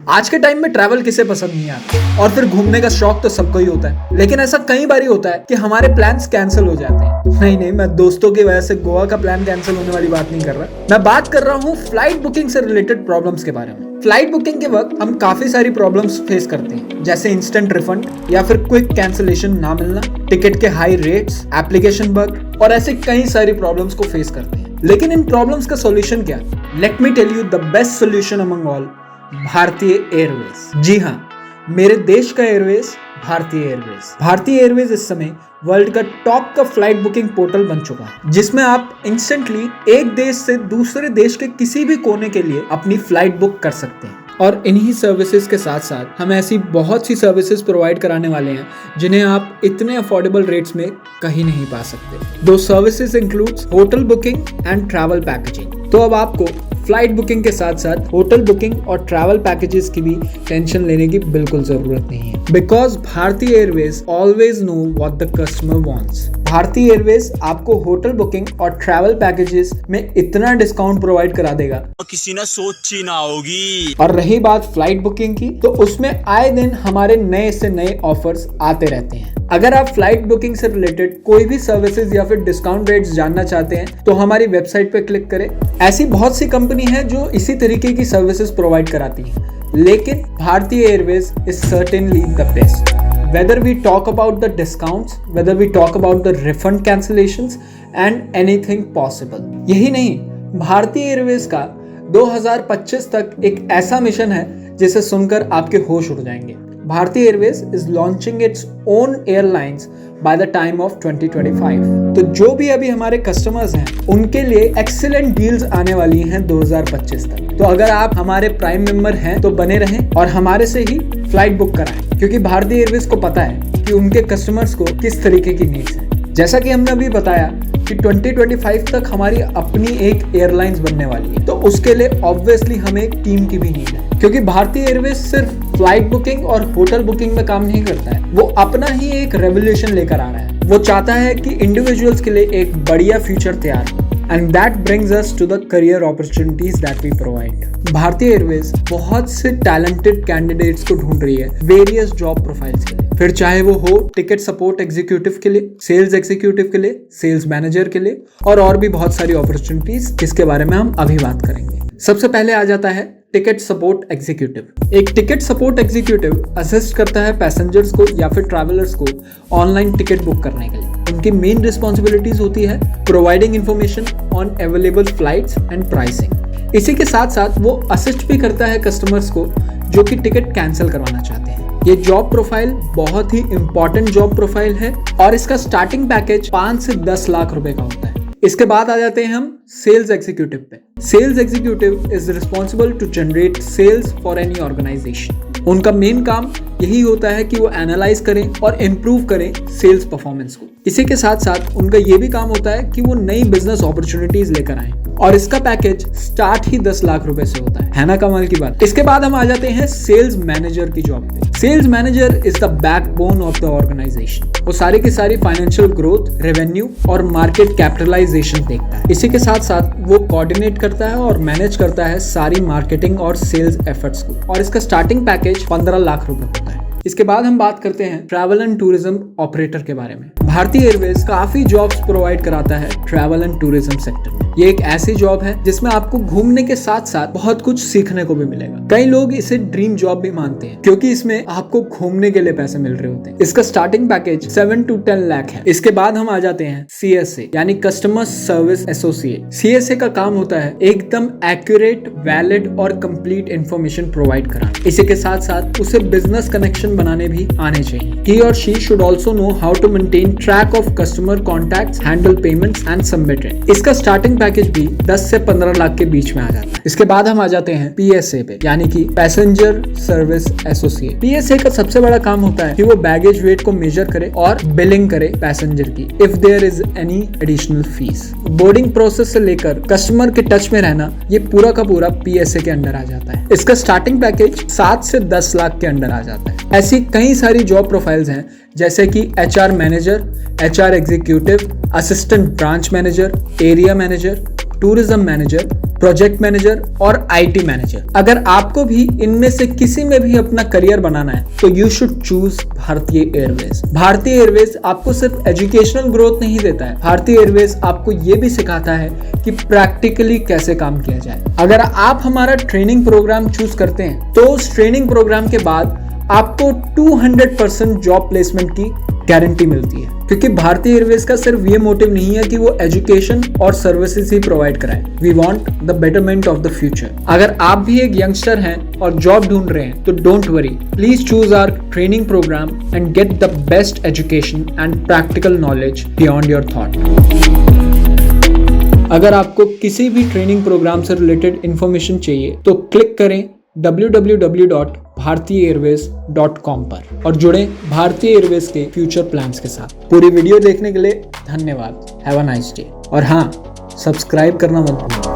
आज के टाइम में ट्रैवल किसे पसंद नहीं आता, और फिर घूमने का शौक तो सबको ही होता है। लेकिन ऐसा कई बार होता है कि हमारे प्लान्स कैंसिल हो जाते हैं। नहीं, मैं दोस्तों की वजह से गोवा का प्लान कैंसिल होने वाली बात नहीं कर रहा। मैं बात कर रहा हूँ फ्लाइट बुकिंग से रिलेटेड प्रॉब्लम्स के बारे में। फ्लाइट बुकिंग के वक्त हम काफी सारी प्रॉब्लम्स फेस करते हैं, जैसे इंस्टेंट रिफंड या फिर क्विक कैंसिलेशन ना मिलना, टिकट के हाई रेट्स, एप्लीकेशन बग और ऐसे कई सारी प्रॉब्लम्स को फेस करते हैं। लेकिन इन प्रॉब्लम्स का सॉल्यूशन क्या? Let me tell you the best solution among all, Bharatiya Airways. जी हाँ, मेरे देश का एयरवेज भारतीय एयरवेज। भारतीय एयरवेज इस समय वर्ल्ड का टॉप का फ्लाइट बुकिंग पोर्टल बन चुका है, जिसमें आप इंस्टेंटली एक देश से दूसरे देश के किसी भी कोने के लिए अपनी फ्लाइट बुक कर सकते हैं। और इन्हीं सर्विसेज के साथ साथ हम ऐसी बहुत सी सर्विसेज प्रोवाइड कराने वाले हैं जिन्हें आप इतने अफोर्डेबल रेट्स में कहीं नहीं पा सकते। दो services includes hotel booking and travel packaging. तो अब आपको फ्लाइट बुकिंग के साथ साथ होटल बुकिंग और ट्रैवल पैकेजेस की भी टेंशन लेने की बिल्कुल जरूरत नहीं है, बिकॉज भारतीय Airways always know what the customer wants. भारतीय एयरवेज आपको होटल बुकिंग और ट्रैवल पैकेजेस में इतना डिस्काउंट प्रोवाइड करा देगा किसी ने सोची ना होगी। और रही बात फ्लाइट बुकिंग की, तो उसमें आए दिन हमारे नए से नए ऑफर्स आते रहते हैं। अगर आप फ्लाइट बुकिंग से रिलेटेड कोई भी सर्विसेज या फिर डिस्काउंट रेट्स जानना चाहते हैं तो हमारी वेबसाइट पे क्लिक करें। ऐसी बहुत सी कंपनी है जो इसी तरीके की सर्विसेज प्रोवाइड कराती हैं, लेकिन भारतीय Airways is certainly the best. Whether we talk about the discounts, whether we talk about the refund cancellations and anything possible। यही नहीं, भारतीय एयरवेज का 2025 तक एक ऐसा मिशन है जिसे सुनकर आपके होश उड़ जाएंगे। भारतीय Airways is launching its own airlines by the time of 2025। तो जो भी अभी हमारे कस्टमर्स हैं उनके लिए एक्सीलेंट डील्स आने वाली हैं 2025 तक। तो अगर आप हमारे प्राइम मेंबर हैं तो बने रहें और हमारे से ही फ्लाइट बुक कराएं, क्योंकि भारतीय एयरवेज को पता है कि उनके कस्टमर्स को किस तरीके की नीड्स हैं। जैसा कि हमने अभी बताया कि 2025 तक हमारी अपनी एक एयरलाइंस बनने वाली है, तो उसके लिए ऑब्वियसली हमें एक टीम की भी नीड है, क्योंकि भारतीय एयरवेज सिर्फ फ्लाइट बुकिंग और होटल बुकिंग में काम नहीं करता है, वो अपना ही एक रेवोल्यूशन लेकर आ रहा है। वो चाहता है कि इंडिविजुअल्स के लिए एक बढ़िया फ्यूचर तैयार हो, and that brings us to the career opportunities that we provide. Bharatiya Airways बहुत से टैलेंटेड कैंडिडेट्स को ढूंढ रही है वेरियस जॉब प्रोफाइल्स के लिए, फिर चाहे वो हो टिकट सपोर्ट एग्जीक्यूटिव के लिए, सेल्स एग्जीक्यूटिव के लिए, सेल्स मैनेजर के लिए और भी बहुत सारी अपॉर्चुनिटीज, जिसके बारे में हम अभी बात करेंगे। सबसे पहले आ जाता है टिकट सपोर्ट एग्जीक्यूटिव। एक टिकट सपोर्ट एग्जीक्यूटिव असिस्ट करता है पैसेंजर्स को या फिर ट्रैवलर्स को ऑनलाइन टिकट बुक करने के लिए। उनकी मेन रिस्पॉन्सिबिलिटीज होती है providing information on available flights and pricing. इसी के साथ साथ वो असिस्ट भी करता है कस्टमर्स को जो कि टिकट कैंसिल करवाना चाहते हैं। ये जॉब प्रोफाइल बहुत ही इंपॉर्टेंट जॉब प्रोफाइल है और इसका स्टार्टिंग पैकेज 5 से 10 लाख रुपए का होता है। इसके बाद आ जाते हैं हम सेल्स एग्जीक्यूटिव पे। Sales executive is responsible to generate sales for any organisation. उनका मेन काम यही होता है कि वो एनालाइज करें और इम्प्रूव करें सेल्स परफॉर्मेंस को। इसी के साथ साथ उनका ये भी काम होता है कि वो नई बिजनेस अपॉर्चुनिटीज लेकर आए, और इसका पैकेज स्टार्ट ही 10 लाख रुपए से होता है ना कमाल की बात। इसके बाद हम आ जाते हैं सेल्स मैनेजर की जॉब पे। Sales manager is the backbone of the organisation. वो सारी की सारी फाइनेंशियल ग्रोथ, रेवेन्यू और मार्केट कैपिटलाइजेशन देखता है। इसी के साथ साथ वो कोऑर्डिनेट करता है और मैनेज करता है सारी मार्केटिंग और सेल्स एफर्ट्स को, और इसका स्टार्टिंग पैकेज 15 लाख रुपए होता है। इसके बाद हम बात करते हैं ट्रैवल एंड टूरिज्म ऑपरेटर के बारे में। भारतीय एयरवेज काफी जॉब्स प्रोवाइड कराता है ट्रैवल एंड टूरिज्म सेक्टर में। ये एक ऐसी जॉब है जिसमें आपको घूमने के साथ साथ बहुत कुछ सीखने को भी मिलेगा। कई लोग इसे ड्रीम जॉब भी मानते हैं, क्योंकि इसमें आपको घूमने के लिए पैसे मिल रहे होते हैं। इसका स्टार्टिंग पैकेज 7 to 10 लाख है। इसके बाद हम आ जाते हैं CSA यानी कस्टमर सर्विस एसोसिएट। CSA का काम होता है एकदम एक्यूरेट, वैलिड और कंप्लीट इंफॉर्मेशन प्रोवाइड कराना। इसी के साथ साथ उसे बिजनेस कनेक्शन बनाने भी आने चाहिए। He or she should also know how to maintain track of customer contacts, handle payments and submit it। इसका स्टार्टिंग पैकेज भी 10 से 15 लाख के बीच में आ जाता है। इसके बाद हम आ जाते हैं PSA पे, यानी कि पैसेंजर सर्विस एसोसिएट। PSA का सबसे बड़ा काम होता है कि वो बैगेज वेट को मेजर करे और बिलिंग करे पैसेंजर की, if there is any additional fees. Boarding process से लेकर कस्टमर के टच में रहना, ये पूरा का पूरा PSA के अंडर आ जाता है। इसका स्टार्टिंग पैकेज 7 से 10 लाख के अंडर आ जाता है। ऐसी कई सारी जॉब प्रोफाइल्स हैं, जैसे कि HR manager, HR executive, assistant branch manager, area manager, tourism manager, project manager और IT मैनेजर। अगर आपको भी इनमें से किसी में भी अपना करियर बनाना है तो यू शुड चूज भारतीय एयरवेज। भारतीय एयरवेज आपको सिर्फ एजुकेशनल ग्रोथ नहीं देता है, भारतीय एयरवेज आपको ये भी सिखाता है कि प्रैक्टिकली कैसे काम किया जाए। अगर आप हमारा ट्रेनिंग प्रोग्राम चूज करते हैं तो उस ट्रेनिंग प्रोग्राम के बाद आपको 200% जॉब प्लेसमेंट की गारंटी मिलती है, क्योंकि भारतीय एयरवेज का सिर्फ ये मोटिव नहीं है कि वो एजुकेशन और सर्विसेज ही प्रोवाइड कराए। We want the betterment of the future. अगर आप भी एक यंगस्टर हैं और जॉब ढूंढ रहे हैं तो don't worry, please choose our training programme and get the best education and practical knowledge beyond your thought. अगर आपको किसी भी ट्रेनिंग प्रोग्राम से रिलेटेड इंफॉर्मेशन चाहिए तो क्लिक करें www.bhartiyairways.com पर और जुड़े भारतीय एयरवेज के फ्यूचर प्लान्स के साथ। पूरी वीडियो देखने के लिए धन्यवाद। Have a nice day. और हाँ, सब्सक्राइब करना मत भूलिए।